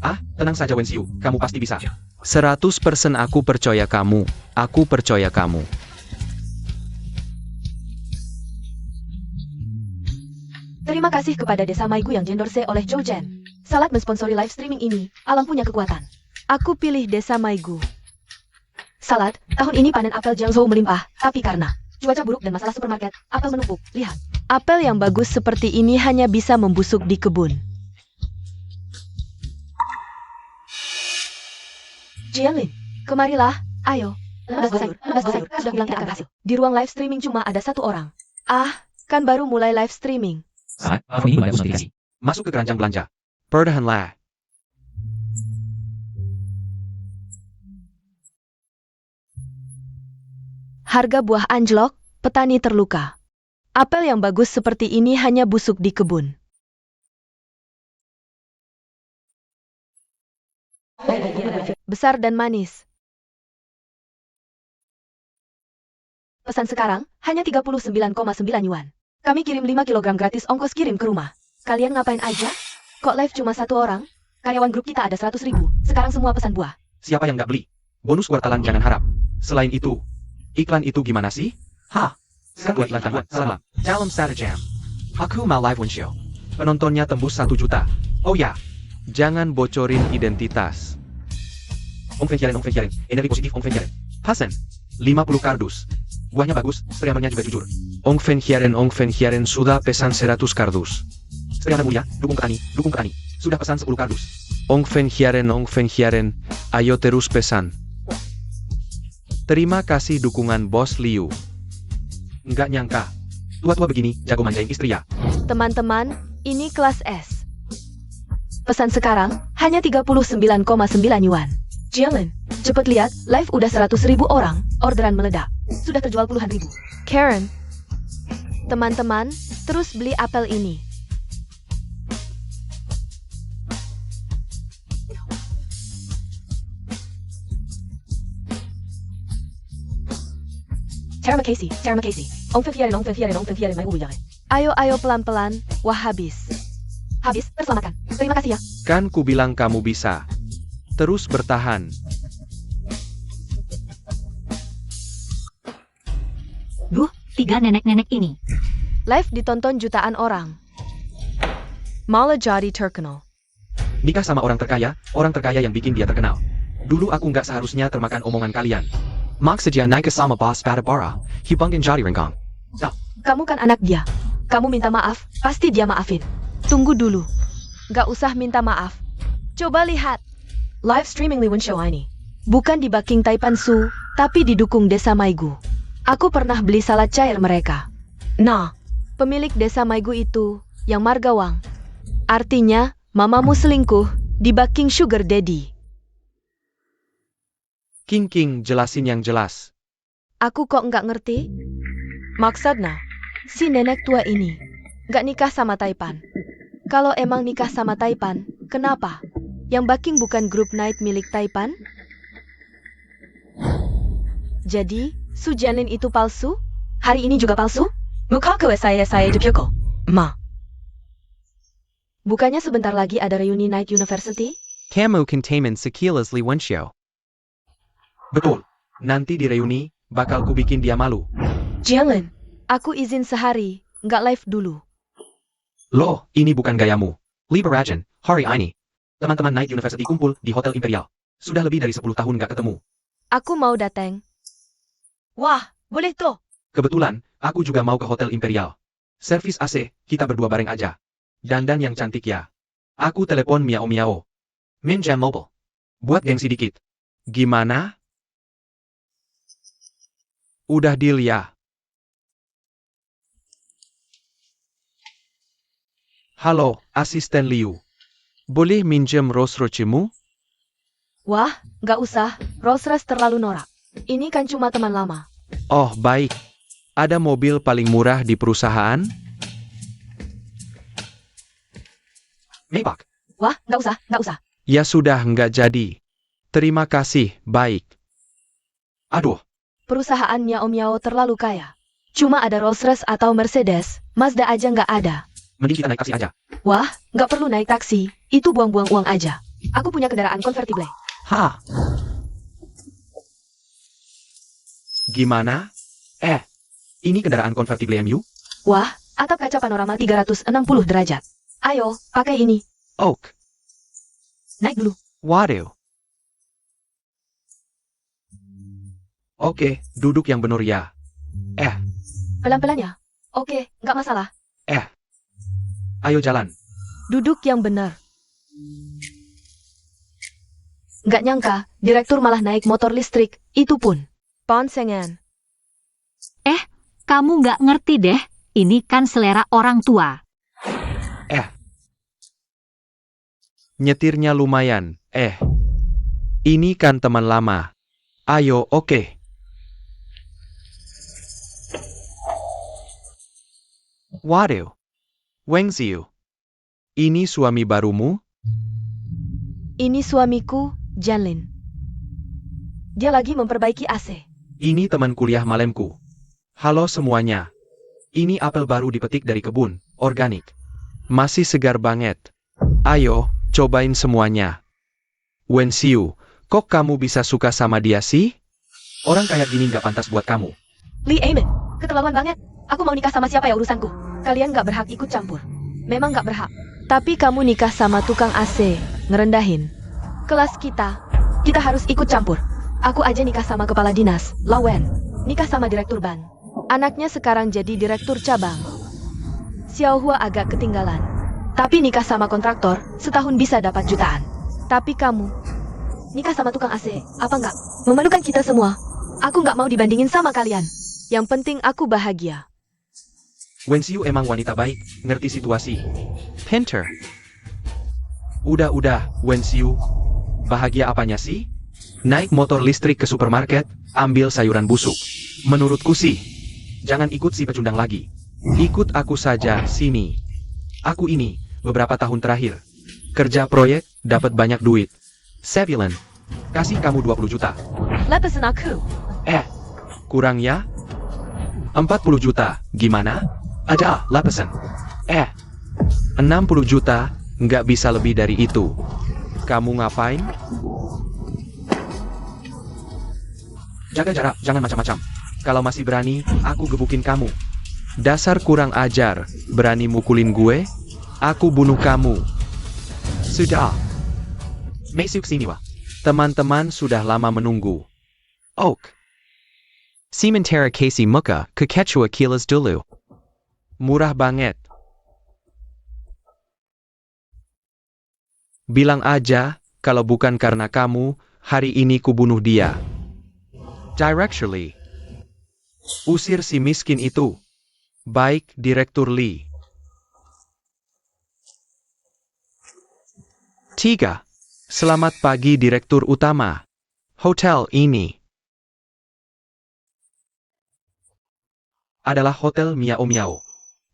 S3: Ah, tenang saja Wensiu, kamu pasti bisa.
S4: 100% aku percaya kamu. Aku percaya kamu.
S1: Terima kasih kepada Desa Maigu yang diendorse oleh Zhou Jen. Salat mensponsori live streaming ini, alam punya kekuatan. Aku pilih Desa Maigu. Salat, tahun ini panen apel Jiangzhou melimpah, tapi karena cuaca buruk dan masalah supermarket, apel menumpuk. Lihat, apel yang bagus seperti ini hanya bisa membusuk di kebun. Jianlin, kemarilah, ayo. Lebas sayur, sudah bilang tidak akan berhasil. Di ruang live streaming cuma ada satu orang. Ah, kan baru mulai live streaming.
S5: Saat, telepon ini meledak notifikasi.
S3: Masuk ke keranjang belanja.
S4: Perdahanlah.
S1: Harga buah anjlok, petani terluka. Apel yang bagus seperti ini hanya busuk di kebun. Besar dan manis. Pesan sekarang, hanya 39,9 yuan. Kami kirim 5 kilogram gratis ongkos kirim ke rumah. Kalian ngapain aja? Kok live cuma satu orang? Karyawan grup kita ada 100.000. Sekarang semua pesan buah.
S3: Siapa yang nggak beli? Bonus kuartalan jangan harap. Selain itu, iklan itu gimana sih? Hah? Sekarang iklan tahuan. Salam. Dalam Satajam. Aku mau live Wenshow. Penontonnya tembus 1 juta. Oh ya.
S4: Jangan bocorin identitas.
S3: Ong Feng Hiaren. Energi positif Ong Feng Hiaren. Hasan. 50 kardus. Buahnya bagus, streamernya juga jujur.
S4: Ong Feng Hiaren sudah pesan 100 kardus.
S3: Streamer mulia, dukung ke Ani. Sudah pesan 10 kardus.
S4: Ong Feng Hiaren, ayo terus pesan. Terima kasih dukungan Bos Liu.
S3: Nggak nyangka. Tua-tua begini, jago manjain istri ya.
S1: Teman-teman, ini kelas S. Pesan sekarang, hanya 39,9 yuan. Jianlin, cepet lihat, live udah 100.000 orang, orderan meledak. Sudah terjual puluhan ribu. Karen, teman-teman, terus beli apel ini. Terima kasih. Ong Feng Hiaren, mai uya. Ayo pelan-pelan, wah habis. Habis, terselamatkan. Terima kasih ya.
S4: Kan ku bilang kamu bisa. Terus bertahan.
S2: Duh, 3 nenek-nenek ini.
S1: Live ditonton jutaan orang. Malah jadi terkenal.
S3: Nikah sama orang terkaya yang bikin dia terkenal. Dulu aku nggak seharusnya termakan omongan kalian. Maksudnya nikah sama bos Badabara, hibangin jadi ringkong.
S1: Kamu kan anak dia. Kamu minta maaf, pasti dia maafin. Tunggu dulu. Gak usah minta maaf. Coba lihat. Live streaming Li Wenshow ini. Bukan di Baking Taipan Su, tapi didukung Desa Maigu. Aku pernah beli salad cair mereka. Nah, pemilik Desa Maigu itu, yang Margawang. Artinya, mamamu selingkuh, di Baking Sugar Daddy.
S4: King, jelasin yang jelas.
S1: Aku kok nggak ngerti? Maksudnya, si nenek tua ini nggak nikah sama Taipan. Kalau emang nikah sama Taipan, kenapa? Yang Baking bukan grup night milik Taipan? Jadi, Su Jianlin itu palsu? Hari ini juga palsu? Mukaku saya Jepyoko. Ma. Bukannya sebentar lagi ada reuni Night University?
S4: Kamu containment sekilas Li Wenshow.
S3: Betul. Nanti di reuni, bakal ku bikin dia malu.
S1: Jianlin, aku izin sehari, nggak live dulu.
S3: Loh, ini bukan gayamu. Liberajan, hari ini. Teman-teman Night University kumpul di Hotel Imperial. Sudah lebih dari 10 tahun nggak ketemu.
S1: Aku mau datang. Wah, boleh tuh.
S3: Kebetulan, aku juga mau ke Hotel Imperial. Servis AC, kita berdua bareng aja. Dandan yang cantik ya. Aku telepon Miao. Minjam mobile. Buat gengsi dikit.
S4: Gimana? Udah deal ya? Halo, asisten Liu. Boleh minjem Rolls Royce-mu?
S1: Wah, nggak usah. Rolls Royce terlalu norak. Ini kan cuma teman lama.
S4: Oh, baik. Ada mobil paling murah di perusahaan?
S3: Maybach.
S1: Wah, nggak usah.
S4: Ya sudah, nggak jadi. Terima kasih, baik.
S3: Aduh,
S1: Perusahaan Miao terlalu kaya. Cuma ada Rolls Royce atau Mercedes, Mazda aja nggak ada.
S3: mending kita naik taksi aja.
S1: Wah, nggak perlu naik taksi. Itu buang-buang uang aja. Aku punya kendaraan konvertible.
S4: Hah? Gimana? Ini kendaraan konvertible MU?
S1: Wah, atap kaca panorama 360 derajat. Ayo, pakai ini.
S4: Oak.
S1: Naik dulu.
S4: Waduh. Oke, duduk yang benar ya.
S1: Pelan-pelan ya. Oke, nggak masalah.
S4: Ayo jalan.
S1: Duduk yang benar. Nggak nyangka, direktur malah naik motor listrik, itu pun. Bonsengan.
S2: Kamu nggak ngerti deh, ini kan selera orang tua.
S4: Nyetirnya lumayan. Ini kan teman lama. Ayo, oke. Waduh. Wengziu. Ini suami barumu?
S1: Ini suamiku, Janlin. Dia lagi memperbaiki AC.
S4: Ini teman kuliah malemku. Halo semuanya. Ini apel baru dipetik dari kebun, organik. Masih segar banget. Ayo, cobain semuanya. Wensiu, kok kamu bisa suka sama dia sih?
S3: Orang kayak gini nggak pantas buat kamu.
S1: Lee Amen, keterlaluan banget. Aku mau nikah sama siapa ya urusanku. Kalian nggak berhak ikut campur. Memang nggak berhak. Tapi kamu nikah sama tukang AC, ngerendahin. Kelas kita harus ikut campur. Aku aja nikah sama kepala dinas, Lawen. Nikah sama direktur ban. Anaknya sekarang jadi direktur cabang. Xiaohua agak ketinggalan. Tapi nikah sama kontraktor, setahun bisa dapat jutaan. Tapi kamu, nikah sama tukang AC, apa enggak? Memalukan kita semua. Aku nggak mau dibandingin sama kalian. Yang penting aku bahagia.
S3: Wensiu emang wanita baik, ngerti situasi.
S4: Pinter.
S3: Udah, Wensiu. Bahagia apanya sih? Naik motor listrik ke supermarket, ambil sayuran busuk. Menurutku sih, jangan ikut si pecundang lagi.
S4: Ikut aku saja, sini. Aku ini, beberapa tahun terakhir. Kerja proyek, dapat banyak duit. Sevilen.
S3: Kasih kamu 20 juta.
S1: Lah pesen aku.
S4: Kurang ya?
S3: 40 juta, gimana? Ada, lah pesen.
S4: 60 juta, nggak bisa lebih dari itu. Kamu ngapain?
S3: Jaga jarak, jangan macam-macam. Kalau masih berani, aku gebukin kamu.
S4: Dasar kurang ajar, berani mukulin gue? Aku bunuh kamu.
S3: Sudah. Mesuk sini wah.
S4: Teman-teman sudah lama menunggu. Oak. Sementara Casey muka ke Quechua kilas dulu. Murah banget. Bilang aja, kalau bukan karena kamu, hari ini kubunuh dia. Directly. Usir si miskin itu. Baik, Direktur Lee. 3. Selamat pagi Direktur Utama. Hotel ini adalah Hotel Miao Miao.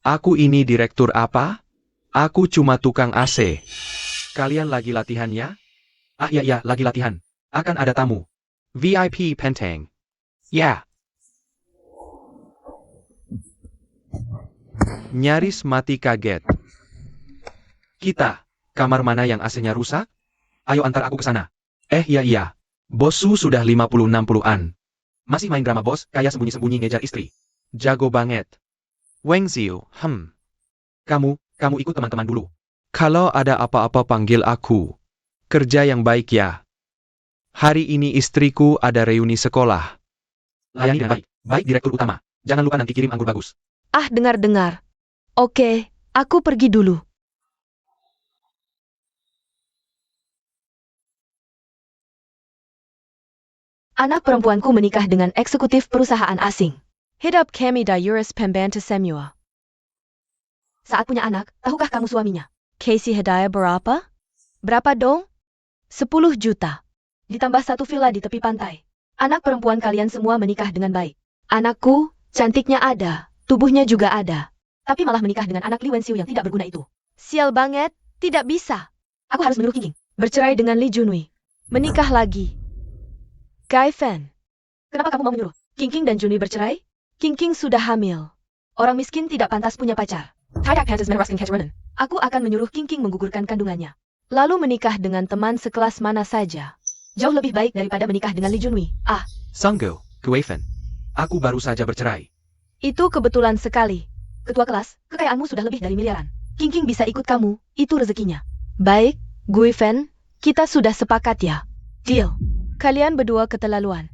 S4: Aku ini direktur apa? Aku cuma tukang AC. Kalian lagi latihan ya?
S3: Ah iya, lagi latihan. Akan ada tamu.
S4: VIP Penteng. Ya. Nyaris mati kaget.
S3: Kita, kamar mana yang AC-nya rusak? Ayo antar aku ke sana. Iya. Bossu sudah 50-60-an. Masih main drama bos, kayak sembunyi-sembunyi ngejar istri.
S4: Jago banget. Wengziu,
S3: Kamu ikut teman-teman dulu.
S4: Kalau ada apa-apa panggil aku. Kerja yang baik ya. Hari ini istriku ada reuni sekolah.
S3: Layani dengan baik. Baik Direktur Utama. Jangan lupa nanti kirim anggur bagus.
S1: Ah, dengar-dengar. Oke, aku pergi dulu. Anak perempuanku menikah dengan eksekutif perusahaan asing. Hidup kami Dayuris Pembantu Semua. Saat punya anak, tahukah kamu suaminya? Casey hadiah berapa? Berapa dong? 10 juta. Ditambah 1 villa di tepi pantai. Anak perempuan kalian semua menikah dengan baik. Anakku, cantiknya ada, tubuhnya juga ada. Tapi malah menikah dengan anak Li Wenxiu yang tidak berguna itu. Sial banget, tidak bisa. Aku harus menyuruh King bercerai dengan Li Junwei. Menikah lagi. Gai Fan. Kenapa kamu mau menyuruh King dan Junwei bercerai? King sudah hamil. Orang miskin tidak pantas punya pacar. Aku akan menyuruh King menggugurkan kandungannya. Lalu menikah dengan teman sekelas mana saja. Jauh lebih baik daripada menikah dengan Lee Junwi. Ah,
S3: Sanggo, Guifen. Aku baru saja bercerai.
S1: itu kebetulan sekali. Ketua kelas, kekayaanmu sudah lebih dari miliaran. King bisa ikut kamu, itu rezekinya. Baik, Guifen, kita sudah sepakat ya. Deal. Kalian berdua keterlaluan.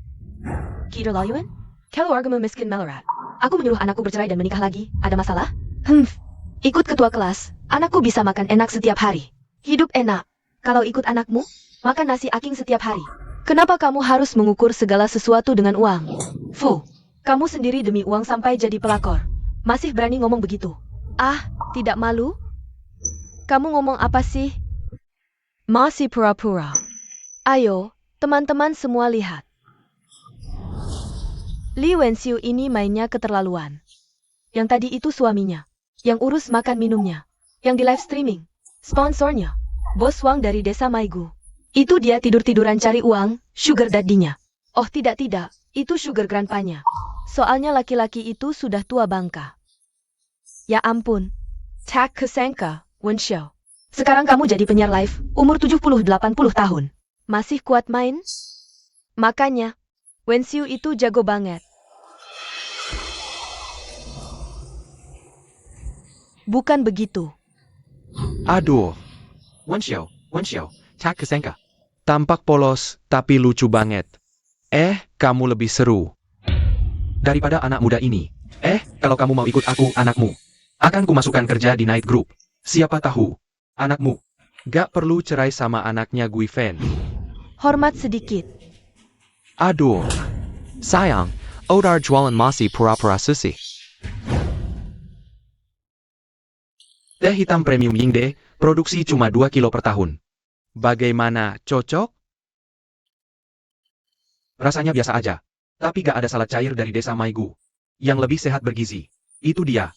S1: Kita layuan? Keluargamu miskin melarat. Aku menyuruh anakku bercerai dan menikah lagi. Ada masalah? Ikut ketua kelas, anakku bisa makan enak setiap hari. Hidup enak. Kalau ikut anakmu, makan nasi aking setiap hari. Kenapa kamu harus mengukur segala sesuatu dengan uang? Fu, kamu sendiri demi uang sampai jadi pelakor. Masih berani ngomong begitu? Ah, tidak malu? Kamu ngomong apa sih? Masih pura-pura. Ayo, teman-teman semua lihat. Lee Wenxiu ini mainnya keterlaluan. Yang tadi itu suaminya. Yang urus makan minumnya. Yang di live streaming. Sponsornya. Bos Wang dari desa Maigu. Itu dia tidur-tiduran cari uang, sugar daddy-nya. Oh tidak, itu sugar grandpa-nya. Soalnya laki-laki itu sudah tua bangka. Ya ampun. Tak kesangka, Wenxiu. Sekarang kamu jadi penyiar live, umur 70-80 tahun. Masih kuat main? Makanya, Wenxiu itu jago banget. Bukan begitu.
S3: Aduh. Wenxiu, tak kesangka.
S4: Tampak polos, tapi lucu banget. Kamu lebih seru.
S3: Daripada anak muda ini. Kalau kamu mau ikut aku, anakmu. Akan kumasukkan kerja di night group. Siapa tahu, anakmu.
S4: Gak perlu cerai sama anaknya Guifen.
S1: Hormat sedikit.
S4: Aduh. Sayang, Odar jualan masih pura-pura susi.
S3: Teh hitam premium Yingde, produksi cuma 2 kilo per tahun.
S4: Bagaimana, cocok?
S3: Rasanya biasa aja. Tapi gak ada salad cair dari desa Maigu. Yang lebih sehat bergizi. Itu dia.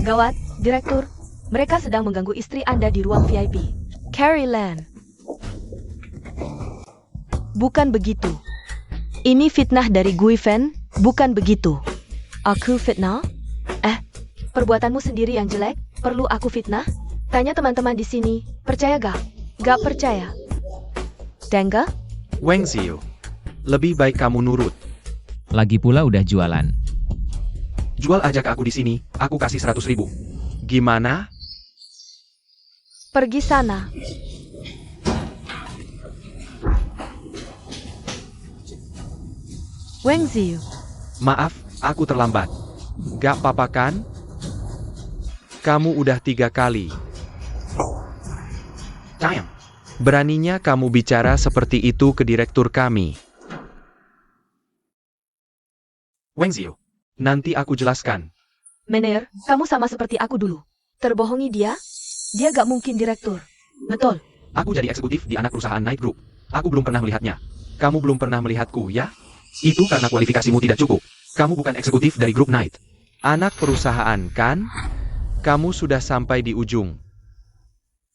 S1: Gawat, Direktur. Mereka sedang mengganggu istri Anda di ruang VIP. Carrie Lan. Bukan begitu. Ini fitnah dari Guifen, bukan begitu. Aku fitnah? Perbuatanmu sendiri yang jelek, perlu aku fitnah? Tanya teman-teman di sini, percaya gak? Gak percaya. Dengga?
S4: Wenxiu, lebih baik kamu nurut.
S5: Lagi pula udah jualan.
S3: Jual aja ke aku di sini, aku kasih 100.000.
S4: Gimana?
S1: Pergi sana. Wenxiu.
S3: Maaf, aku terlambat.
S4: Gak apa-apa kan? Kamu udah 3 kali.
S3: Sayang.
S4: Beraninya kamu bicara seperti itu ke direktur kami.
S3: Wenxiu, nanti aku jelaskan.
S1: Mener, kamu sama seperti aku dulu. Terbohongi dia? Dia gak mungkin direktur. Betul.
S3: Aku jadi eksekutif di anak perusahaan Night Group. Aku belum pernah melihatnya. Kamu belum pernah melihatku, ya? Itu karena kualifikasimu tidak cukup. Kamu bukan eksekutif dari grup Night.
S4: Anak perusahaan, kan? Kamu sudah sampai di ujung.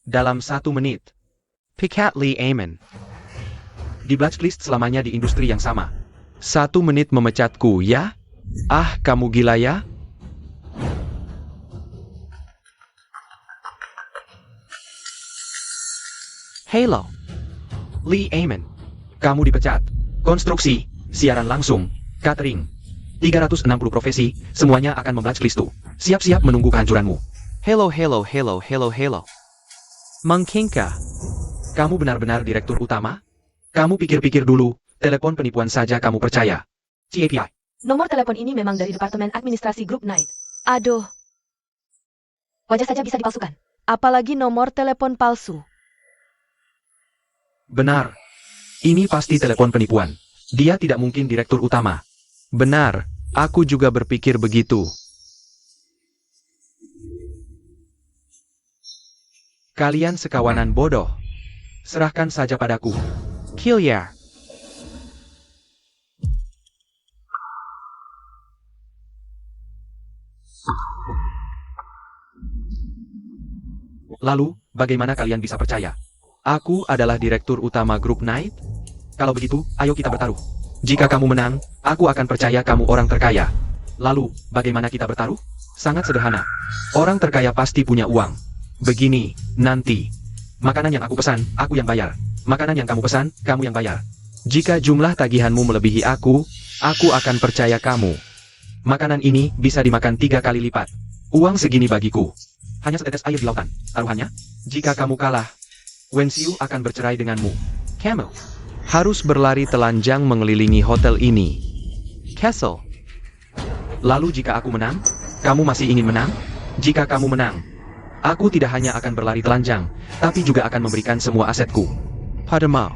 S3: Dalam 1 menit.
S4: Pikat Lee Amen.
S3: Di blacklist selamanya di industri yang sama.
S4: 1 menit memecatku, ya? Ah, kamu gila ya?
S3: Hello. Lee Amen. Kamu dipecat. Konstruksi, siaran langsung, catering. 360 profesi, semuanya akan memblacklist. Siap-siap menunggu kehancuranmu.
S4: Hello. Mengkingka.
S3: Kamu benar-benar direktur utama? Kamu pikir-pikir dulu, telepon penipuan saja kamu percaya. CAPI.
S1: Nomor telepon ini memang dari Departemen Administrasi Grup Night. Aduh. Wajah saja bisa dipalsukan. Apalagi nomor telepon palsu.
S3: Benar. Ini pasti telepon penipuan. Dia tidak mungkin direktur utama.
S4: Benar, aku juga berpikir begitu. Kalian sekawanan bodoh.
S3: Serahkan saja padaku.
S4: Kill ya.
S3: Lalu, bagaimana kalian bisa percaya?
S4: Aku adalah direktur utama grup Night?
S3: Kalau begitu, ayo kita bertaruh. Jika kamu menang, aku akan percaya kamu orang terkaya. Lalu, bagaimana kita bertaruh? Sangat sederhana. Orang terkaya pasti punya uang. Begini, nanti. Makanan yang aku pesan, aku yang bayar. Makanan yang kamu pesan, kamu yang bayar.
S4: Jika jumlah tagihanmu melebihi aku akan percaya kamu.
S3: Makanan ini bisa dimakan 3 kali lipat. Uang segini bagiku. Hanya setetes air di lautan. Taruhannya, jika kamu kalah, Wenxiu akan bercerai denganmu. Camel.
S4: Harus berlari telanjang mengelilingi hotel ini. Castle.
S3: Lalu jika aku menang, kamu masih ingin menang? Jika kamu menang, aku tidak hanya akan berlari telanjang, tapi juga akan memberikan semua asetku.
S4: Padma.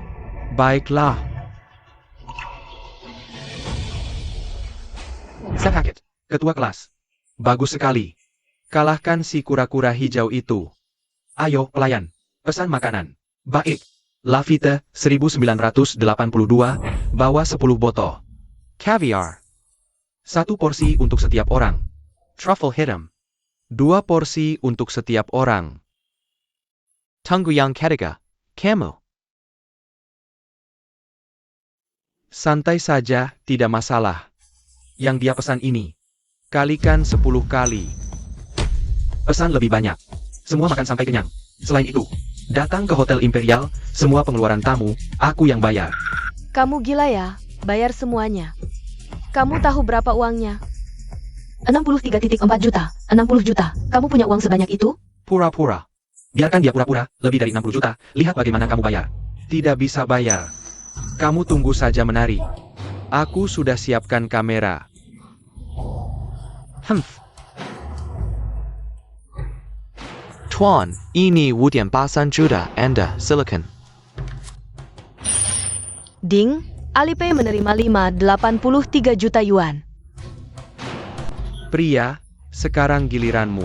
S4: Baiklah.
S3: Sam Hackett, ketua kelas. Bagus sekali.
S4: Kalahkan si kura-kura hijau itu.
S3: Ayo, pelayan. Pesan makanan. Baik. Lafite, 1982, bawa 10 botol.
S4: Caviar.
S3: 1 porsi untuk setiap orang.
S4: Truffle hitam. 2 porsi untuk setiap orang. Tungguyang ketiga. Camel. Santai saja, tidak masalah.
S3: Yang dia pesan ini.
S4: Kalikan 10 kali.
S3: Pesan lebih banyak. Semua makan sampai kenyang. Selain itu, datang ke Hotel Imperial, semua pengeluaran tamu, aku yang bayar.
S1: Kamu gila ya, bayar semuanya. Kamu tahu berapa uangnya? 63,4 juta, 60 juta. Kamu punya uang sebanyak itu?
S3: Pura-pura. Biarkan dia pura-pura, lebih dari 60 juta, lihat bagaimana kamu bayar.
S4: Tidak bisa bayar. Kamu tunggu saja menari. Aku sudah siapkan kamera. Tuan, ini 5.83 juta Anda, silakan.
S1: Ding, Alipay menerima 83 juta yuan.
S4: Pria, sekarang giliranmu.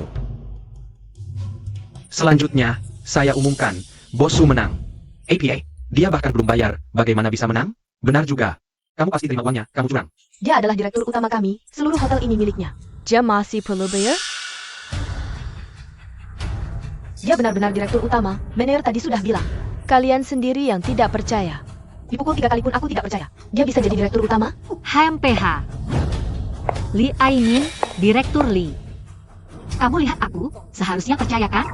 S3: Selanjutnya, saya umumkan, bosku menang. APA, dia bahkan belum bayar, bagaimana bisa menang? Benar juga. Kamu pasti terima uangnya, kamu curang.
S1: Dia adalah direktur utama kami, seluruh hotel ini miliknya. Dia masih perlu bayar? Dia benar-benar direktur utama, manajer tadi sudah bilang. Kalian sendiri yang tidak percaya. Dipukul 3 kali pun aku tidak percaya. Dia bisa jadi direktur utama?
S2: HMPH. Li Aimin, Direktur Li. Kamu lihat aku, seharusnya percaya kan?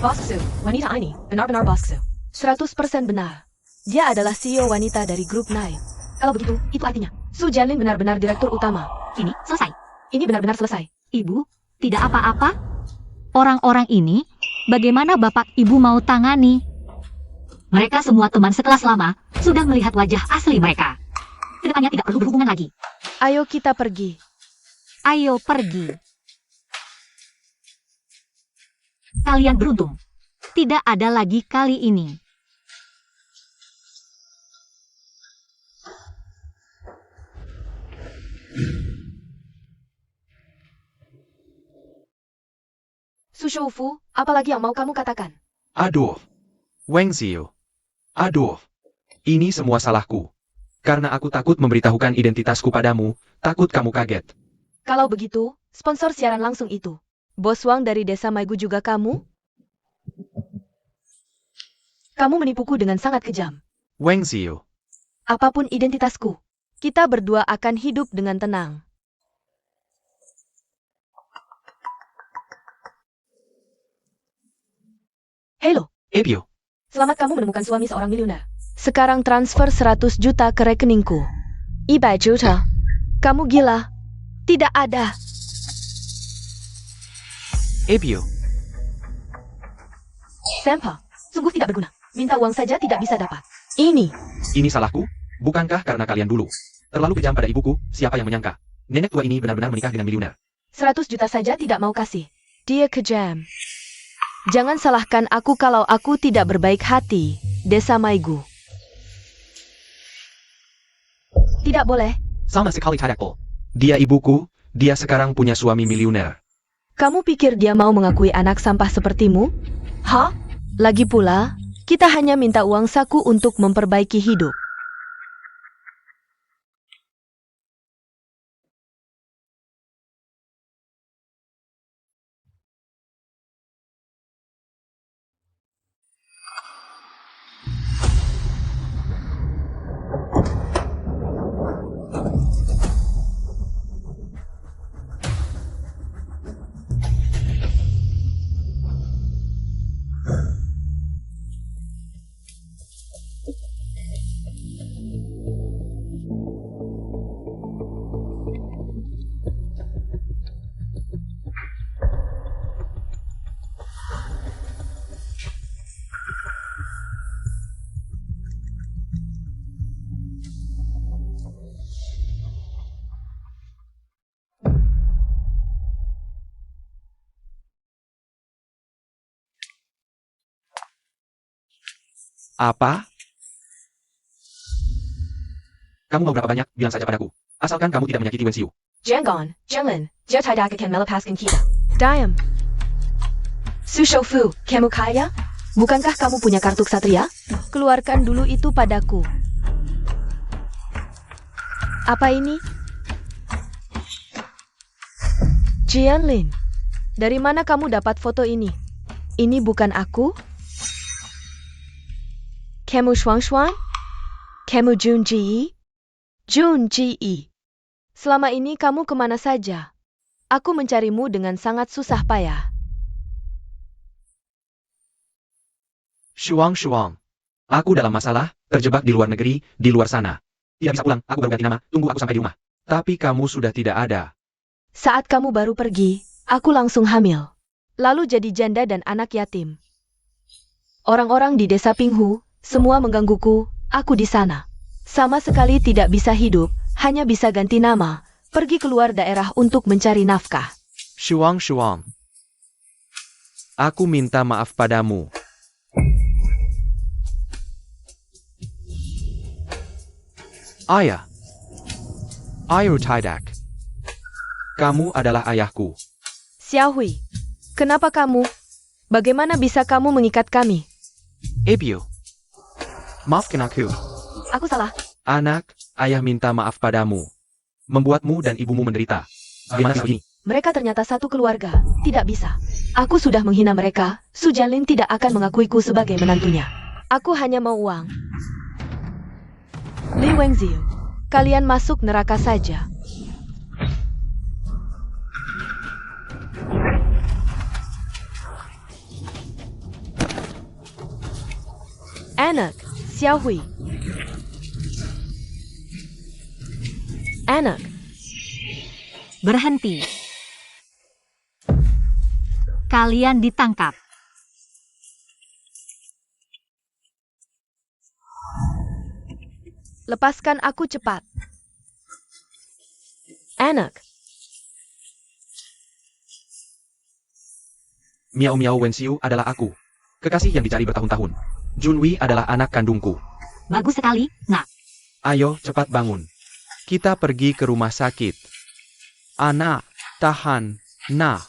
S1: Boss Su, wanita ini, benar-benar Boss Su. 100% benar. Dia adalah CEO wanita dari grup Nine. Kalau begitu, itu artinya, Su Jianlin benar-benar direktur utama.
S2: Ini selesai.
S1: Ini benar-benar selesai.
S2: Ibu, tidak apa-apa. Orang-orang ini, bagaimana Bapak Ibu mau tangani? Mereka semua teman sekelas lama, sudah melihat wajah asli mereka. Kedepannya tidak perlu berhubungan lagi.
S1: Ayo kita pergi.
S2: Ayo pergi. Kalian beruntung. Tidak ada lagi kali ini.
S1: Su Shoufu, apalagi yang mau kamu katakan?
S3: Aduh,
S4: Wenxiu.
S3: aduh. Ini semua salahku. Karena aku takut memberitahukan identitasku padamu, takut kamu kaget.
S1: Kalau begitu, sponsor siaran langsung itu. Bos Wang dari desa Maigu juga kamu? Kamu menipuku dengan sangat kejam.
S4: Wenxiu.
S1: Apapun identitasku, kita berdua akan hidup dengan tenang. Halo,
S3: Epio,
S1: selamat kamu menemukan suami seorang miliuner. Sekarang transfer 100 juta ke rekeningku. 100 juta. Kamu gila. Tidak ada.
S4: Epio.
S1: Senpa, sungguh tidak berguna. Minta uang saja tidak bisa dapat. Ini.
S3: ini salahku? Bukankah karena kalian dulu terlalu kejam pada ibuku, siapa yang menyangka? Nenek tua ini benar-benar menikah dengan miliuner.
S1: 100 juta saja tidak mau kasih. Dia kejam. Jangan salahkan aku kalau aku tidak berbaik hati, Desa Maigu. Tidak boleh.
S3: Sama sekali tidak. Dia ibuku, dia sekarang punya suami miliuner.
S1: Kamu pikir dia mau mengakui anak sampah sepertimu? Hah? Lagi pula, kita hanya minta uang saku untuk memperbaiki hidup.
S4: Apa?
S3: Kamu mau berapa banyak? Bilang saja padaku. Asalkan kamu tidak menyakiti Wenxiu.
S1: Jangan, jangan. Dia tidak akan melepaskan kita. Diam. Su Shoufu, kamu kaya? Bukankah kamu punya kartu ksatria? Keluarkan dulu itu padaku. Apa ini? Jianlin, dari mana kamu dapat foto ini? Ini bukan aku? Kamu Shuang? Kamu Jun Ji? Jun Ji. Selama ini kamu kemana saja? Aku mencarimu dengan sangat susah payah.
S3: Shuang. Aku dalam masalah, terjebak di luar negeri, di luar sana. Tidak bisa pulang, aku baru ganti nama, tunggu aku sampai di rumah.
S4: Tapi kamu sudah tidak ada.
S1: Saat kamu baru pergi, aku langsung hamil. Lalu jadi janda dan anak yatim. Orang-orang di desa Pinghu, semua menggangguku, aku di sana. Sama sekali tidak bisa hidup, hanya bisa ganti nama, pergi keluar daerah untuk mencari nafkah.
S4: Shuang. Aku minta maaf padamu. Ayah. Ayo Tidak. Kamu adalah ayahku.
S1: Xiaohui, kenapa kamu? Bagaimana bisa kamu mengikat kami?
S4: Ebio. Maafkan aku.
S1: Aku salah.
S4: Anak, ayah minta maaf padamu.
S3: Membuatmu dan ibumu menderita. Bagaimana ini?
S1: Mereka ternyata satu keluarga, tidak bisa. Aku sudah menghina mereka, Su Jianlin tidak akan mengakuiku sebagai menantunya. Aku hanya mau uang. Li Wengziu, kalian masuk neraka saja. Anak, Xiaohui. Anak,
S2: Berhenti. Kalian ditangkap.
S1: lepaskan aku cepat. Anak,
S3: Miao Wenxiu adalah aku. Kekasih yang dicari bertahun-tahun. Junwei adalah anak kandungku.
S2: Bagus sekali, nak.
S4: Ayo cepat bangun. Kita pergi ke rumah sakit. Anak, tahan. Nah.